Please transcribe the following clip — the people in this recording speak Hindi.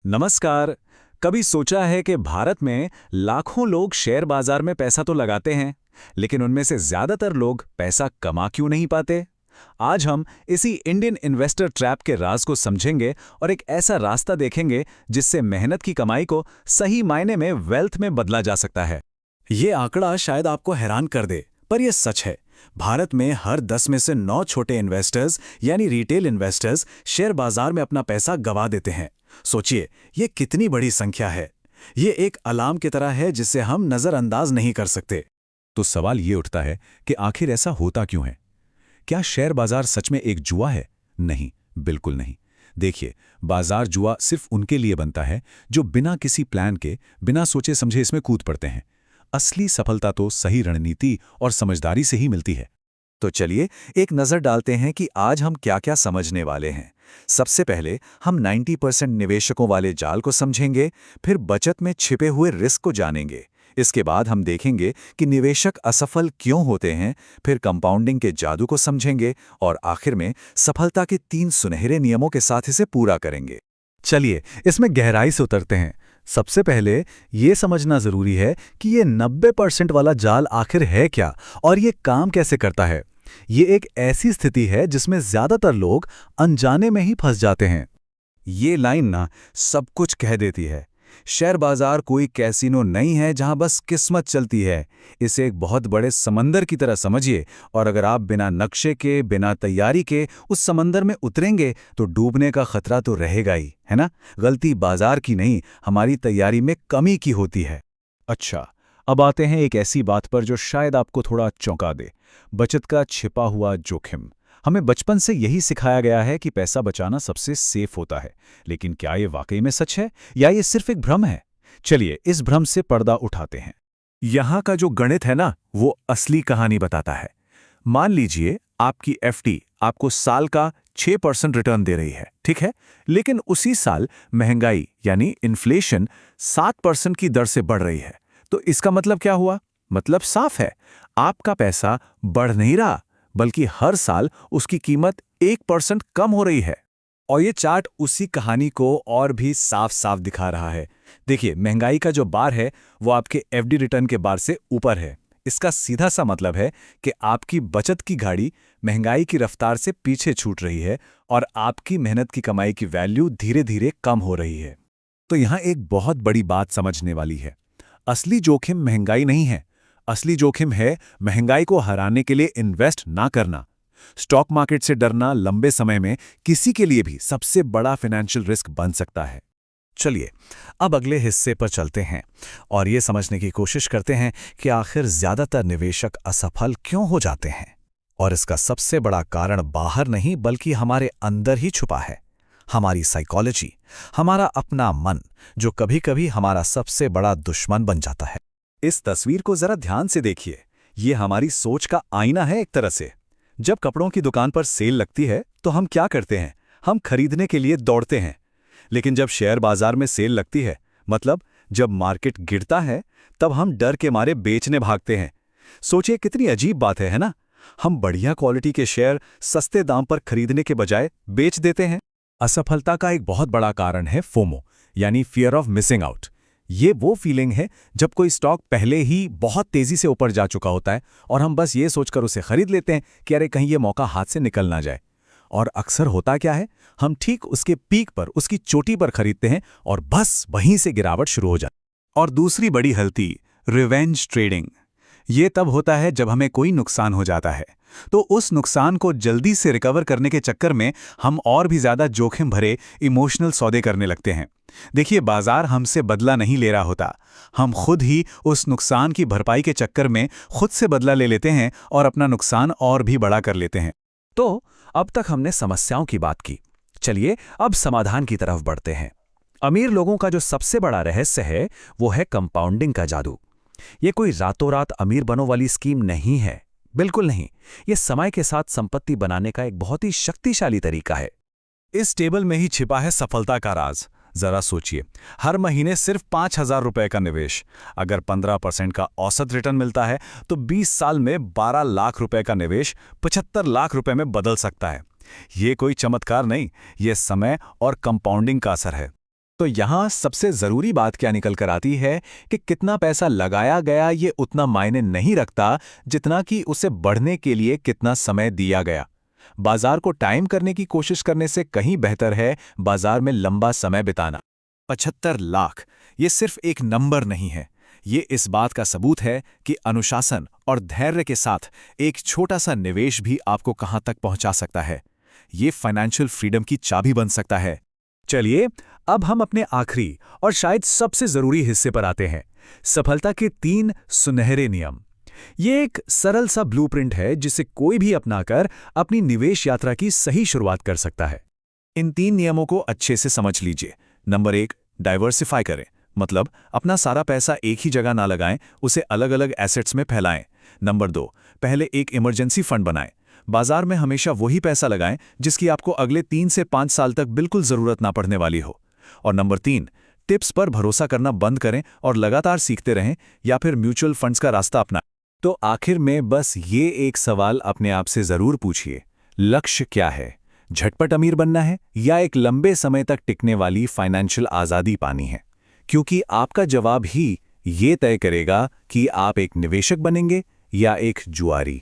नमस्कार। कभी सोचा है कि भारत में लाखों लोग शेयर बाजार में पैसा तो लगाते हैं, लेकिन उनमें से ज्यादातर लोग पैसा कमा क्यों नहीं पाते? आज हम इसी इंडियन इन्वेस्टर ट्रैप के राज को समझेंगे और एक ऐसा रास्ता देखेंगे जिससे मेहनत की कमाई को सही मायने में वेल्थ में बदला जा सकता है। ये आंकड़ा शायद आपको हैरान कर दे, पर यह सच है। भारत में हर 10 में से 9 छोटे इन्वेस्टर्स यानी रिटेल इन्वेस्टर्स शेयर बाजार में अपना पैसा गंवा देते हैं। सोचिए, ये कितनी बड़ी संख्या है। ये एक अलार्म की तरह है जिसे हम नजरअंदाज नहीं कर सकते। तो सवाल ये उठता है कि आखिर ऐसा होता क्यों है? क्या शेयर बाजार सच में एक जुआ है? नहीं, बिल्कुल नहीं। देखिए, बाजार जुआ सिर्फ उनके लिए बनता है जो बिना किसी प्लान के, बिना सोचे समझे इसमें कूद पड़ते हैं। असली सफलता तो सही रणनीति और समझदारी से ही मिलती है। तो चलिए एक नज़र डालते हैं कि आज हम क्या-क्या समझने वाले हैं। सबसे पहले हम 90% निवेशकों वाले जाल को समझेंगे, फिर बचत में छिपे हुए रिस्क को जानेंगे। इसके बाद हम देखेंगे कि निवेशक असफल क्यों होते हैं, फिर कंपाउंडिंग के जादू को समझेंगे और आखिर में सफलता के 3 सुनहरे नियमों के साथ इसे पूरा करेंगे। चलिए, इसमें गहराई से उतरते हैं। सबसे पहले ये समझना जरूरी है कि ये 90% वाला जाल आखिर है क्या और ये काम कैसे करता है। ये एक ऐसी स्थिति है जिसमें ज्यादातर लोग अनजाने में ही फंस जाते हैं। ये लाइन ना सब कुछ कह देती है। शेयर बाजार कोई कैसीनो नहीं है जहां बस किस्मत चलती है। इसे एक बहुत बड़े समंदर की तरह समझिए, और अगर आप बिना नक्शे के, बिना तैयारी के उस समंदर में उतरेंगे तो डूबने का खतरा तो रहेगा ही, है ना? गलती बाजार की नहीं, हमारी तैयारी में कमी की होती है। अच्छा, अब आते हैं एक ऐसी बात पर जो शायद आपको थोड़ा चौंका दे। बचत का छिपा हुआ जोखिम। हमें बचपन से यही सिखाया गया है कि पैसा बचाना सबसे सेफ होता है, लेकिन क्या ये वाकई में सच है या ये सिर्फ एक भ्रम है? चलिए इस भ्रम से पर्दा उठाते हैं। यहाँ का जो गणित है ना, वो असली कहानी बताता है। मान लीजिए आपकी एफडी आपको साल का 6% रिटर्न दे रही है, ठीक है? लेकिन उसी साल महंगाई यानी इन्फ्लेशन 7% की दर से बढ़ रही है। तो इसका मतलब क्या हुआ? मतलब साफ है, आपका पैसा बढ़ नहीं रहा, बल्कि हर साल उसकी कीमत 1% कम हो रही है। और ये चार्ट उसी कहानी को और भी साफ साफ दिखा रहा है। देखिए, महंगाई का जो बार है वो आपके एफडी रिटर्न के बार से ऊपर है। इसका सीधा सा मतलब है कि आपकी बचत की गाड़ी महंगाई की रफ्तार से पीछे छूट रही है और आपकी मेहनत की कमाई की वैल्यू धीरे धीरे कम हो रही है। तो यहाँ एक बहुत बड़ी बात समझने वाली है। असली जोखिम महंगाई नहीं है। असली जोखिम है महंगाई को हराने के लिए इन्वेस्ट ना करना। स्टॉक मार्केट से डरना लंबे समय में किसी के लिए भी सबसे बड़ा फाइनेंशियल रिस्क बन सकता है। चलिए अब अगले हिस्से पर चलते हैं और ये समझने की कोशिश करते हैं कि आखिर ज्यादातर निवेशक असफल क्यों हो जाते हैं। और इसका सबसे बड़ा कारण बाहर नहीं बल्कि हमारे अंदर ही छुपा है। हमारी साइकोलॉजी, हमारा अपना मन, जो कभी-कभी हमारा सबसे बड़ा दुश्मन बन जाता है। इस तस्वीर को जरा ध्यान से देखिए। ये हमारी सोच का आईना है एक तरह से। जब कपड़ों की दुकान पर सेल लगती है तो हम क्या करते हैं? हम खरीदने के लिए दौड़ते हैं। लेकिन जब शेयर बाजार में सेल लगती है, मतलब जब मार्केट गिरता है, तब हम डर के मारे बेचने भागते हैं। सोचिए कितनी अजीब बात है ना? हम बढ़िया क्वालिटी के शेयर सस्ते दाम पर खरीदने के बजाय बेच देते हैं। असफलता का एक बहुत बड़ा कारण है फोमो, यानी फियर ऑफ मिसिंग आउट। ये वो फीलिंग है जब कोई स्टॉक पहले ही बहुत तेजी से ऊपर जा चुका होता है और हम बस ये सोचकर उसे खरीद लेते हैं कि अरे कहीं ये मौका हाथ से निकल ना जाए। और अक्सर होता क्या है, हम ठीक उसके पीक पर, उसकी चोटी पर खरीदते हैं और बस वहीं से गिरावट शुरू हो जाती है। और दूसरी बड़ी गलती, रिवेंज ट्रेडिंग। ये तब होता है जब हमें कोई नुकसान हो जाता है, तो उस नुकसान को जल्दी से रिकवर करने के चक्कर में हम और भी ज्यादा जोखिम भरे इमोशनल सौदे करने लगते हैं। देखिए, बाजार हमसे बदला नहीं ले रहा होता, हम खुद ही उस नुकसान की भरपाई के चक्कर में खुद से बदला ले लेते हैं और अपना नुकसान और भी बड़ा कर लेते हैं। तो अब तक हमने समस्याओं की बात की। चलिए अब समाधान की तरफ बढ़ते हैं। अमीर लोगों का जो सबसे बड़ा रहस्य है वो है कंपाउंडिंग का जादू। ये कोई रातों रात अमीर बनो वाली स्कीम नहीं है, बिल्कुल नहीं। ये समय के साथ संपत्ति बनाने का एक बहुत ही शक्तिशाली तरीका है। इस टेबल में ही छिपा है सफलता का राज। जरा सोचिए, हर महीने सिर्फ 5,000 रुपए का निवेश, अगर 15% का औसत रिटर्न मिलता है तो 20 साल में 12 लाख रुपए का निवेश 75 लाख रुपए में बदल सकता है। ये कोई चमत्कार नहीं, ये समय और कंपाउंडिंग का असर है। तो यहाँ सबसे ज़रूरी बात क्या निकल कर आती है कि कितना पैसा लगाया गया ये उतना मायने नहीं रखता जितना कि उसे बढ़ने के लिए कितना समय दिया गया। बाजार को टाइम करने की कोशिश करने से कहीं बेहतर है बाजार में लंबा समय बिताना। 75 लाख ये सिर्फ एक नंबर नहीं है, ये इस बात का सबूत है कि अनुशासन और धैर्य के साथ एक छोटा सा निवेश भी आपको कहां तक पहुंचा सकता है। ये फाइनेंशियल फ्रीडम की चाबी बन सकता है। चलिए, अब हम अपने आखिरी और शायद सबसे जरूरी हिस्से पर आते हैं, सफलता के 3 सुनहरे नियम। ये एक सरल सा ब्लूप्रिंट है जिसे कोई भी अपनाकर अपनी निवेश यात्रा की सही शुरुआत कर सकता है। इन 3 नियमों को अच्छे से समझ लीजिए। नंबर 1, डाइवर्सिफाई करें, मतलब अपना सारा पैसा एक ही जगह ना लगाएं, उसे अलग अलग एसेट्स में फैलाएं। नंबर 2, पहले एक इमरजेंसी फंड बनाएं। बाजार में हमेशा वही पैसा लगाएं जिसकी आपको अगले 3 से 5 साल तक बिल्कुल जरूरत ना पड़ने वाली हो। और नंबर 3, टिप्स पर भरोसा करना बंद करें और लगातार सीखते रहें या फिर म्यूचुअल फंड्स का रास्ता अपनाएं। तो आखिर में बस ये एक सवाल अपने आप से जरूर पूछिए, लक्ष्य क्या है? झटपट अमीर बनना है या एक लंबे समय तक टिकने वाली फाइनेंशियल आज़ादी पानी है? क्योंकि आपका जवाब ही ये तय करेगा कि आप एक निवेशक बनेंगे या एक जुआरी।